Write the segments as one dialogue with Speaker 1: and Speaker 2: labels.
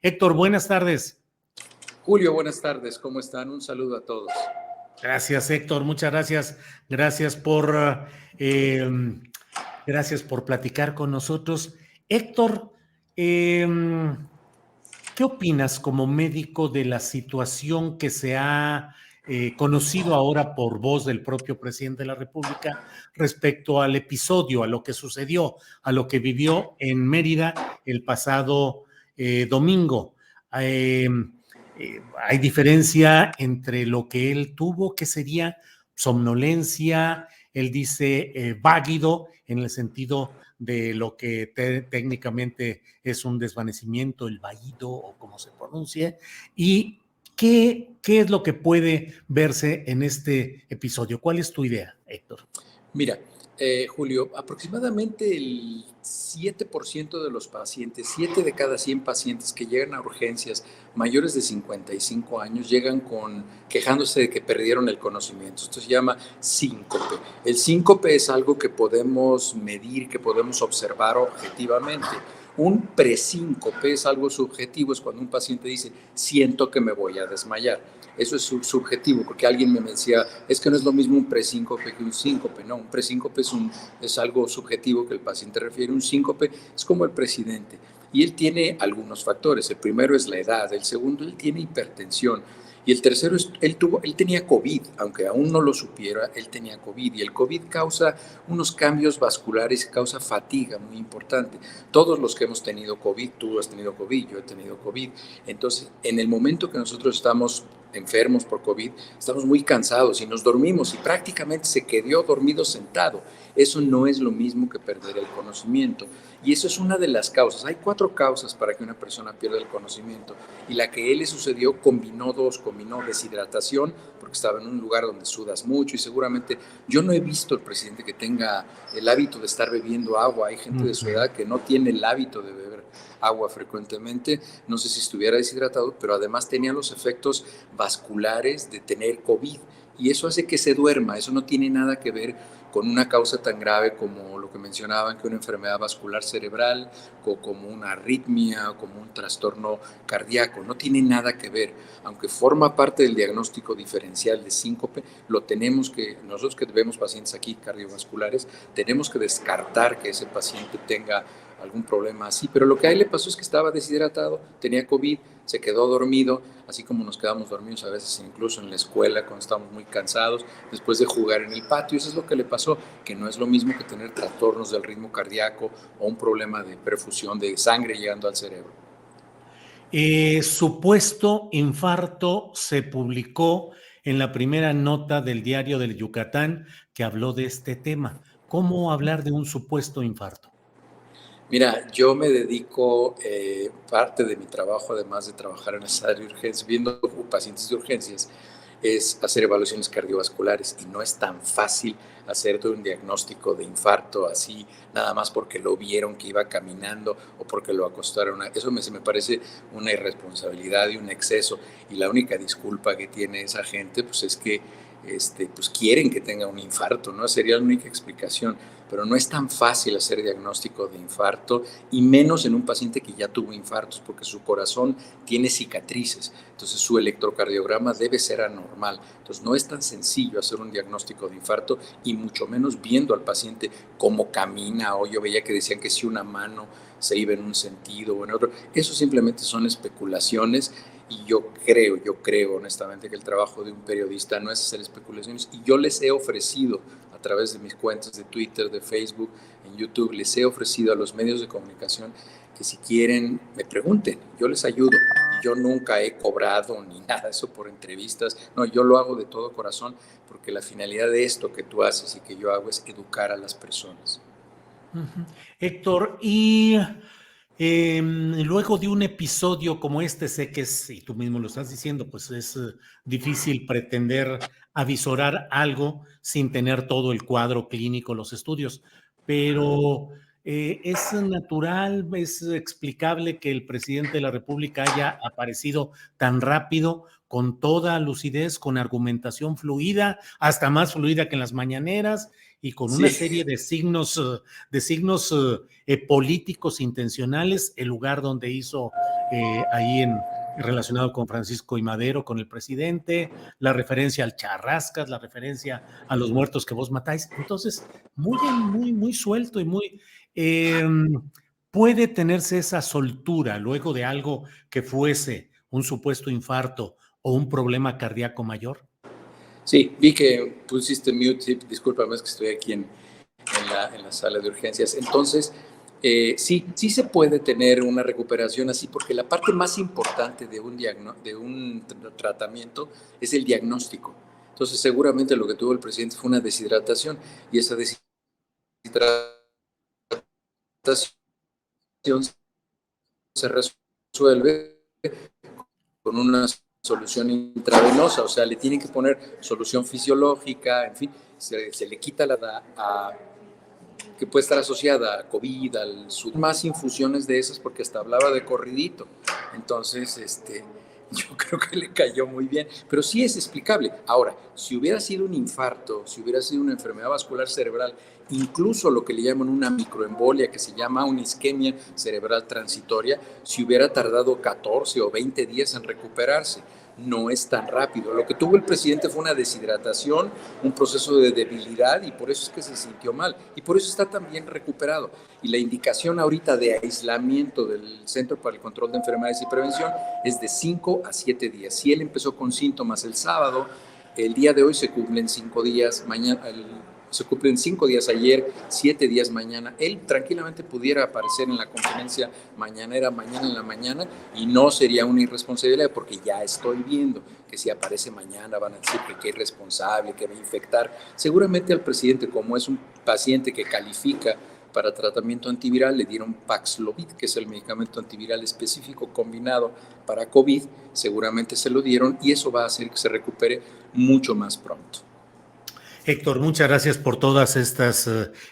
Speaker 1: Héctor, buenas tardes.
Speaker 2: Julio, buenas tardes, ¿cómo están? Un saludo a todos.
Speaker 1: Gracias, Héctor, muchas gracias. Gracias por, eh, gracias por platicar con nosotros. Héctor, ¿qué opinas como médico de la situación que se ha conocido ahora por voz del propio presidente de la República respecto al episodio, a lo que sucedió, a lo que vivió en Mérida el pasado domingo? Eh, Hay diferencia entre lo que él tuvo, que sería somnolencia, él dice váguido, en el sentido de lo que técnicamente es un desvanecimiento, el vaído o como se pronuncie, y qué es lo que puede verse en este episodio. ¿Cuál es tu idea, Héctor?
Speaker 2: Mira, Julio, aproximadamente el 7% de los pacientes, 7 de cada 100 pacientes que llegan a urgencias mayores de 55 años llegan quejándose de que perdieron el conocimiento. Esto se llama síncope. El síncope es algo que podemos medir, que podemos observar objetivamente. Un presíncope es algo subjetivo, es cuando un paciente dice, siento que me voy a desmayar. Eso es subjetivo, porque alguien me decía, es que no es lo mismo un presíncope que un síncope. No, un presíncope es algo subjetivo que el paciente refiere. Un síncope es como el presidente. Y él tiene algunos factores. El primero es la edad, el segundo, él tiene hipertensión. Y el tercero, él tenía COVID, aunque aún no lo supiera, él tenía COVID. Y el COVID causa unos cambios vasculares, causa fatiga muy importante. Todos los que hemos tenido COVID, tú has tenido COVID, yo he tenido COVID. Entonces, en el momento que nosotros estamos enfermos por COVID, estamos muy cansados y nos dormimos y prácticamente se quedó dormido sentado. Eso no es lo mismo que perder el conocimiento. Y eso es una de las causas. Hay 4 causas para que una persona pierda el conocimiento. Y la que a él le sucedió combinó deshidratación, porque estaba en un lugar donde sudas mucho y seguramente yo no he visto al presidente que tenga el hábito de estar bebiendo agua. Hay gente de su edad que no tiene el hábito de beber agua frecuentemente, no sé si estuviera deshidratado, pero además tenía los efectos vasculares de tener COVID y eso hace que se duerma. Eso no tiene nada que ver con una causa tan grave como lo que mencionaban, que una enfermedad vascular cerebral o como una arritmia o como un trastorno cardíaco. No tiene nada que ver, aunque forma parte del diagnóstico diferencial de síncope, nosotros que vemos pacientes aquí cardiovasculares, tenemos que descartar que ese paciente tenga algún problema así, pero lo que a él le pasó es que estaba deshidratado, tenía COVID, se quedó dormido, así como nos quedamos dormidos a veces incluso en la escuela cuando estamos muy cansados, después de jugar en el patio. Eso es lo que le pasó, que no es lo mismo que tener trastornos del ritmo cardíaco o un problema de perfusión de sangre llegando al cerebro.
Speaker 1: Supuesto infarto se publicó en la primera nota del diario del Yucatán que habló de este tema. ¿Cómo hablar de un supuesto infarto?
Speaker 2: Mira, yo me dedico, parte de mi trabajo, además de trabajar en esa área de urgencias, viendo pacientes de urgencias, es hacer evaluaciones cardiovasculares y no es tan fácil hacerte un diagnóstico de infarto así, nada más porque lo vieron que iba caminando o porque lo acostaron. Eso se me parece una irresponsabilidad y un exceso, y la única disculpa que tiene esa gente pues es que pues quieren que tenga un infarto, ¿no? Sería la única explicación, pero no es tan fácil hacer diagnóstico de infarto y menos en un paciente que ya tuvo infartos porque su corazón tiene cicatrices, entonces su electrocardiograma debe ser anormal, entonces no es tan sencillo hacer un diagnóstico de infarto y mucho menos viendo al paciente cómo camina, o yo veía que decían que si una mano se iba en un sentido o en otro, eso simplemente son especulaciones. Y yo creo honestamente que el trabajo de un periodista no es hacer especulaciones, y yo les he ofrecido a través de mis cuentas de Twitter, de Facebook, en YouTube, les he ofrecido a los medios de comunicación que si quieren me pregunten, yo les ayudo. Yo nunca he cobrado ni nada de eso por entrevistas, no, yo lo hago de todo corazón porque la finalidad de esto que tú haces y que yo hago es educar a las personas.
Speaker 1: Héctor, y luego de un episodio como este, sé que es, y tú mismo lo estás diciendo, pues es difícil pretender avisorar algo sin tener todo el cuadro clínico, los estudios, pero es natural, es explicable que el presidente de la República haya aparecido tan rápido, con toda lucidez, con argumentación fluida, hasta más fluida que en las mañaneras, y con una
Speaker 2: Sí,
Speaker 1: serie de signos políticos intencionales, el lugar donde hizo ahí relacionado con Francisco I. Madero, con el presidente, la referencia al Charrascas, la referencia a los muertos que vos matáis. Entonces, muy suelto y muy... puede tenerse esa soltura luego de algo que fuese un supuesto infarto o un problema cardíaco mayor.
Speaker 2: Sí, vi que pusiste mute, discúlpame, es que estoy aquí en la sala de urgencias. Entonces, sí se puede tener una recuperación así, porque la parte más importante de un tratamiento es el diagnóstico. Entonces, seguramente lo que tuvo el presidente fue una deshidratación, y esa deshidratación se resuelve con una solución intravenosa, o sea, le tienen que poner solución fisiológica, en fin, se le quita que puede estar asociada a COVID, más infusiones de esas, porque hasta hablaba de corridito. Entonces, yo creo que le cayó muy bien, pero sí es explicable. Ahora, si hubiera sido un infarto, si hubiera sido una enfermedad vascular cerebral, incluso lo que le llaman una microembolia, que se llama una isquemia cerebral transitoria, si hubiera tardado 14 o 20 días en recuperarse. No es tan rápido. Lo que tuvo el presidente fue una deshidratación, un proceso de debilidad, y por eso es que se sintió mal, y por eso está tan bien recuperado. Y la indicación ahorita de aislamiento del Centro para el Control de Enfermedades y Prevención es de 5 a 7 días. Si él empezó con síntomas el sábado, el día de hoy se cumplen 5 días, mañana se cumplen 5 días ayer, 7 días mañana. Él tranquilamente pudiera aparecer en la conferencia mañanera, mañana en la mañana, y no sería una irresponsabilidad, porque ya estoy viendo que si aparece mañana van a decir que qué irresponsable, que va a infectar. Seguramente al presidente, como es un paciente que califica para tratamiento antiviral, le dieron Paxlovid, que es el medicamento antiviral específico combinado para COVID, seguramente se lo dieron, y eso va a hacer que se recupere mucho más pronto.
Speaker 1: Héctor, muchas gracias por todas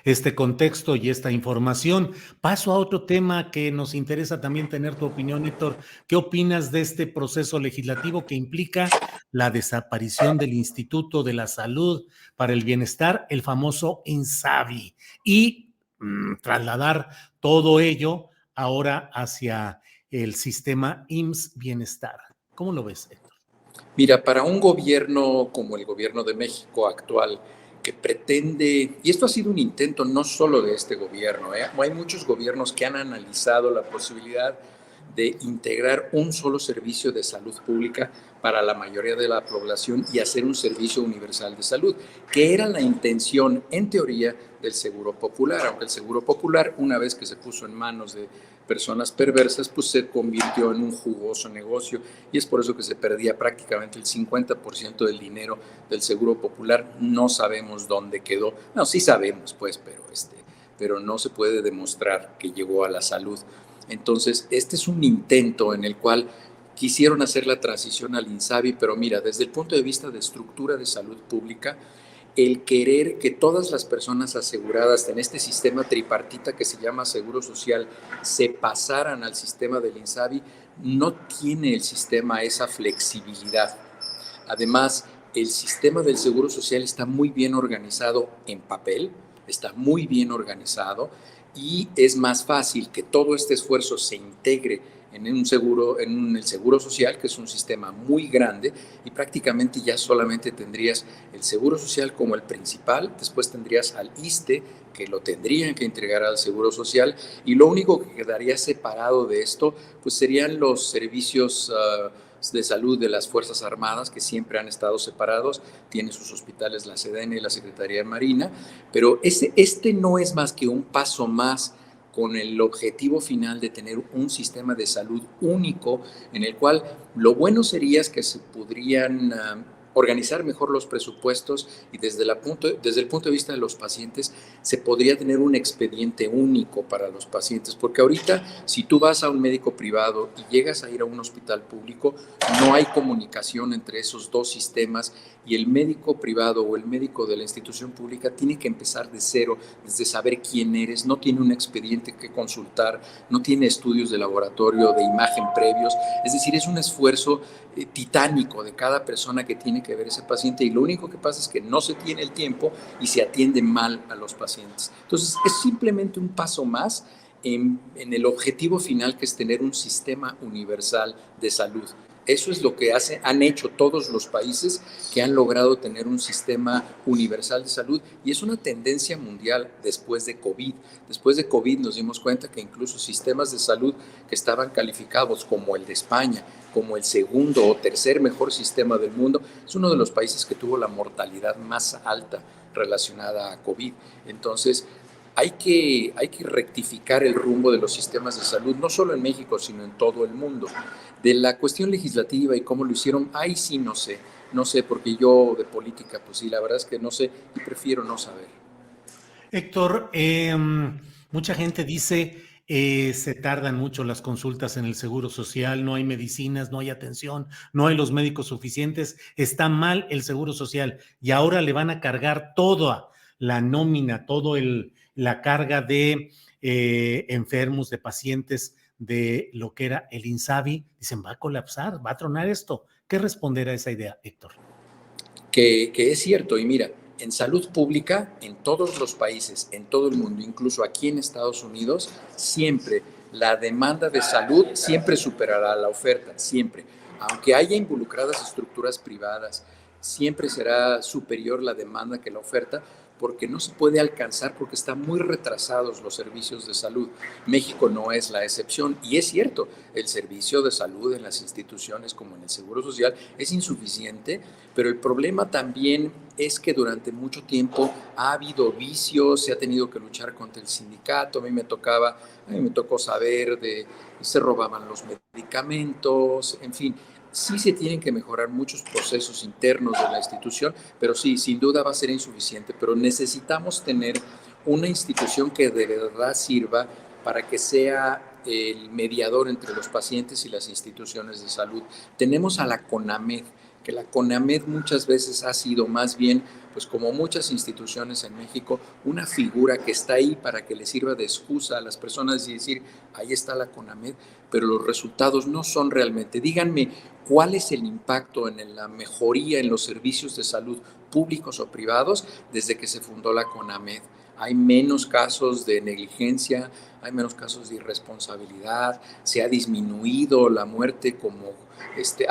Speaker 1: este contexto y esta información. Paso a otro tema que nos interesa también tener tu opinión, Héctor. ¿Qué opinas de este proceso legislativo que implica la desaparición del Instituto de la Salud para el Bienestar, el famoso INSABI, y trasladar todo ello ahora hacia el sistema IMSS Bienestar? ¿Cómo lo ves, Héctor?
Speaker 2: Mira, para un gobierno como el gobierno de México actual, que pretende, y esto ha sido un intento no solo de este gobierno, hay muchos gobiernos que han analizado la posibilidad de integrar un solo servicio de salud pública para la mayoría de la población y hacer un servicio universal de salud, que era la intención, en teoría, del Seguro Popular, aunque el Seguro Popular, una vez que se puso en manos de personas perversas, pues se convirtió en un jugoso negocio, y es por eso que se perdía prácticamente el 50% del dinero del Seguro Popular. No sabemos dónde quedó. No, sí sabemos, pues, pero no se puede demostrar que llegó a la salud. Entonces, este es un intento en el cual quisieron hacer la transición al INSABI, pero mira, desde el punto de vista de estructura de salud pública, el querer que todas las personas aseguradas en este sistema tripartita que se llama Seguro Social se pasaran al sistema del INSABI, no tiene el sistema esa flexibilidad. Además, el sistema del Seguro Social está muy bien organizado en papel, está muy bien organizado, y es más fácil que todo este esfuerzo se integre en el Seguro Social, que es un sistema muy grande, y prácticamente ya solamente tendrías el Seguro Social como el principal, después tendrías al ISSSTE, que lo tendrían que entregar al Seguro Social, y lo único que quedaría separado de esto, pues serían los servicios de salud de las Fuerzas Armadas, que siempre han estado separados, tiene sus hospitales la SEDENA y la Secretaría de Marina, pero este no es más que un paso más con el objetivo final de tener un sistema de salud único, en el cual lo bueno sería es que se podrían organizar mejor los presupuestos, y desde el punto de vista de los pacientes se podría tener un expediente único para los pacientes, porque ahorita si tú vas a un médico privado y llegas a ir a un hospital público, no hay comunicación entre esos dos sistemas, y el médico privado o el médico de la institución pública tiene que empezar de cero, desde saber quién eres, no tiene un expediente que consultar, no tiene estudios de laboratorio, de imagen previos, es decir, es un esfuerzo titánico de cada persona que tiene que ver ese paciente, y lo único que pasa es que no se tiene el tiempo y se atiende mal a los pacientes. Entonces, es simplemente un paso más en el objetivo final, que es tener un sistema universal de salud. Eso es lo que han hecho todos los países que han logrado tener un sistema universal de salud, y es una tendencia mundial después de COVID. Después de COVID nos dimos cuenta que incluso sistemas de salud que estaban calificados como el de España, como el segundo o tercer mejor sistema del mundo, es uno de los países que tuvo la mortalidad más alta relacionada a COVID. Entonces, hay que rectificar el rumbo de los sistemas de salud, no solo en México, sino en todo el mundo. De la cuestión legislativa y cómo lo hicieron, ahí sí no sé, porque yo de política, pues sí, la verdad es que no sé y prefiero no saber.
Speaker 1: Héctor, mucha gente dice se tardan mucho las consultas en el Seguro Social, no hay medicinas, no hay atención, no hay los médicos suficientes, está mal el Seguro Social y ahora le van a cargar toda la nómina, la carga de enfermos, de pacientes de lo que era el INSABI. Dicen, va a colapsar, va a tronar esto. ¿Qué responder a esa idea, Héctor?
Speaker 2: Que es cierto, y mira, en salud pública, en todos los países, en todo el mundo, incluso aquí en Estados Unidos, siempre la demanda de salud siempre superará la oferta, siempre. Aunque haya involucradas estructuras privadas, siempre será superior la demanda que la oferta, porque no se puede alcanzar, porque están muy retrasados los servicios de salud. México no es la excepción, y es cierto, el servicio de salud en las instituciones como en el Seguro Social es insuficiente, pero el problema también es que durante mucho tiempo ha habido vicios, se ha tenido que luchar contra el sindicato. A mí me tocó saber se robaban los medicamentos, en fin. Sí se tienen que mejorar muchos procesos internos de la institución, pero sí, sin duda va a ser insuficiente, pero necesitamos tener una institución que de verdad sirva para que sea el mediador entre los pacientes y las instituciones de salud. Tenemos a la CONAMED, que la CONAMED muchas veces ha sido más bien, pues como muchas instituciones en México, una figura que está ahí para que le sirva de excusa a las personas y decir, ahí está la CONAMED, pero los resultados no son realmente. Díganme, ¿cuál es el impacto en la mejoría en los servicios de salud públicos o privados desde que se fundó la CONAMED? Hay menos casos de negligencia, hay menos casos de irresponsabilidad, se ha disminuido la muerte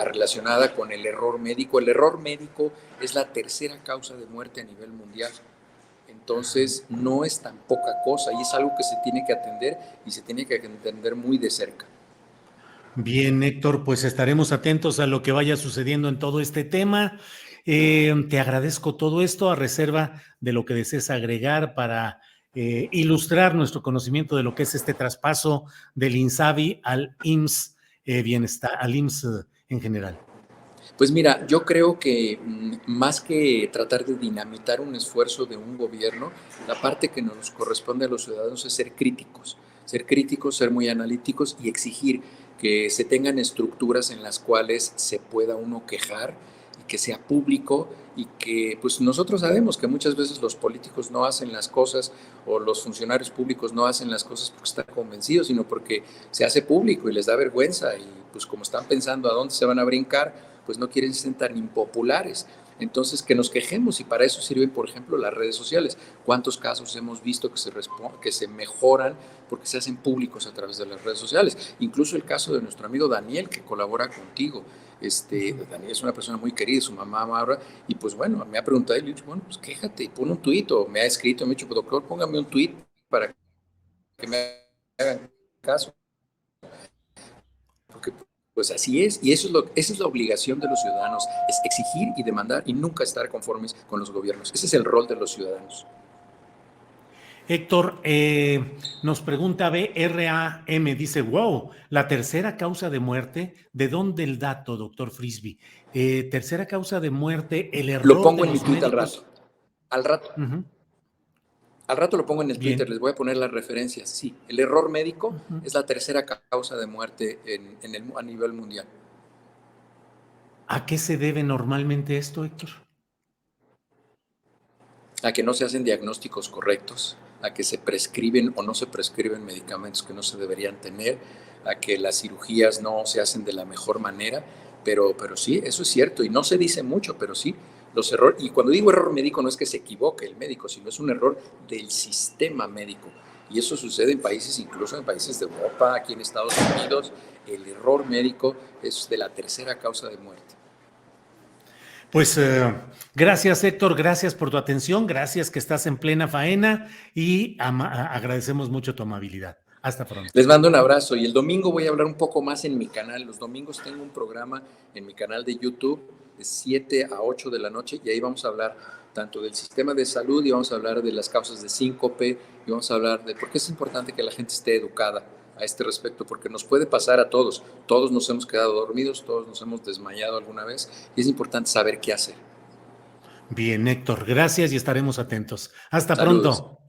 Speaker 2: relacionada con el error médico. El error médico es la tercera causa de muerte a nivel mundial. Entonces, no es tan poca cosa y es algo que se tiene que atender y se tiene que atender muy de cerca.
Speaker 1: Bien, Héctor, pues estaremos atentos a lo que vaya sucediendo en todo este tema. Te agradezco todo esto a reserva de lo que desees agregar para ilustrar nuestro conocimiento de lo que es este traspaso del INSABI al IMSS Bienestar, al IMSS en general.
Speaker 2: Pues mira, yo creo que más que tratar de dinamitar un esfuerzo de un gobierno, la parte que nos corresponde a los ciudadanos es ser críticos, ser muy analíticos y exigir que se tengan estructuras en las cuales se pueda uno quejar y que sea público, y que pues nosotros sabemos que muchas veces los políticos no hacen las cosas, o los funcionarios públicos no hacen las cosas porque están convencidos, sino porque se hace público y les da vergüenza, y pues como están pensando a dónde se van a brincar, pues no quieren ser tan impopulares. Entonces, que nos quejemos, y para eso sirven, por ejemplo, las redes sociales. ¿Cuántos casos hemos visto que se mejoran porque se hacen públicos a través de las redes sociales? Incluso el caso de nuestro amigo Daniel, que colabora contigo. Daniel es una persona muy querida, su mamá Maura, y pues bueno, me ha preguntado y le he dicho, bueno, pues quéjate y pon un tuit, o me ha escrito, me ha dicho, doctor, póngame un tuit para que me hagan caso. Porque pues así es, y esa es la obligación de los ciudadanos, es exigir y demandar y nunca estar conformes con los gobiernos. Ese es el rol de los ciudadanos.
Speaker 1: Héctor, nos pregunta BRAM, dice, wow, la tercera causa de muerte, ¿de dónde el dato, doctor Frisby? Tercera causa de muerte, el
Speaker 2: Lo
Speaker 1: error
Speaker 2: pongo
Speaker 1: de
Speaker 2: en mi
Speaker 1: los
Speaker 2: tweet
Speaker 1: médicos.
Speaker 2: al rato.
Speaker 1: Uh-huh.
Speaker 2: Al rato lo pongo en el Twitter,
Speaker 1: Bien.
Speaker 2: les voy a poner las referencias. Sí, el error médico es la tercera causa de muerte a nivel mundial.
Speaker 1: ¿A qué se debe normalmente esto, Héctor?
Speaker 2: A que no se hacen diagnósticos correctos, a que se prescriben o no se prescriben medicamentos que no se deberían tener, a que las cirugías no se hacen de la mejor manera, pero sí, eso es cierto, y no se dice mucho, pero sí, los errores, y cuando digo error médico no es que se equivoque el médico, sino es un error del sistema médico. Y eso sucede en países, incluso en países de Europa, aquí en Estados Unidos, el error médico es de la tercera causa de muerte.
Speaker 1: Pues gracias, Héctor, gracias por tu atención, gracias que estás en plena faena y agradecemos mucho tu amabilidad. Hasta pronto.
Speaker 2: Les mando un abrazo y el domingo voy a hablar un poco más en mi canal. Los domingos tengo un programa en mi canal de YouTube de 7 a 8 de la noche y ahí vamos a hablar tanto del sistema de salud y vamos a hablar de las causas de síncope y vamos a hablar de por qué es importante que la gente esté educada a este respecto, porque nos puede pasar a todos. Todos nos hemos quedado dormidos, todos nos hemos desmayado alguna vez y es importante saber qué hacer.
Speaker 1: Bien, Héctor, gracias y estaremos atentos. Hasta
Speaker 2: Saludos.
Speaker 1: pronto.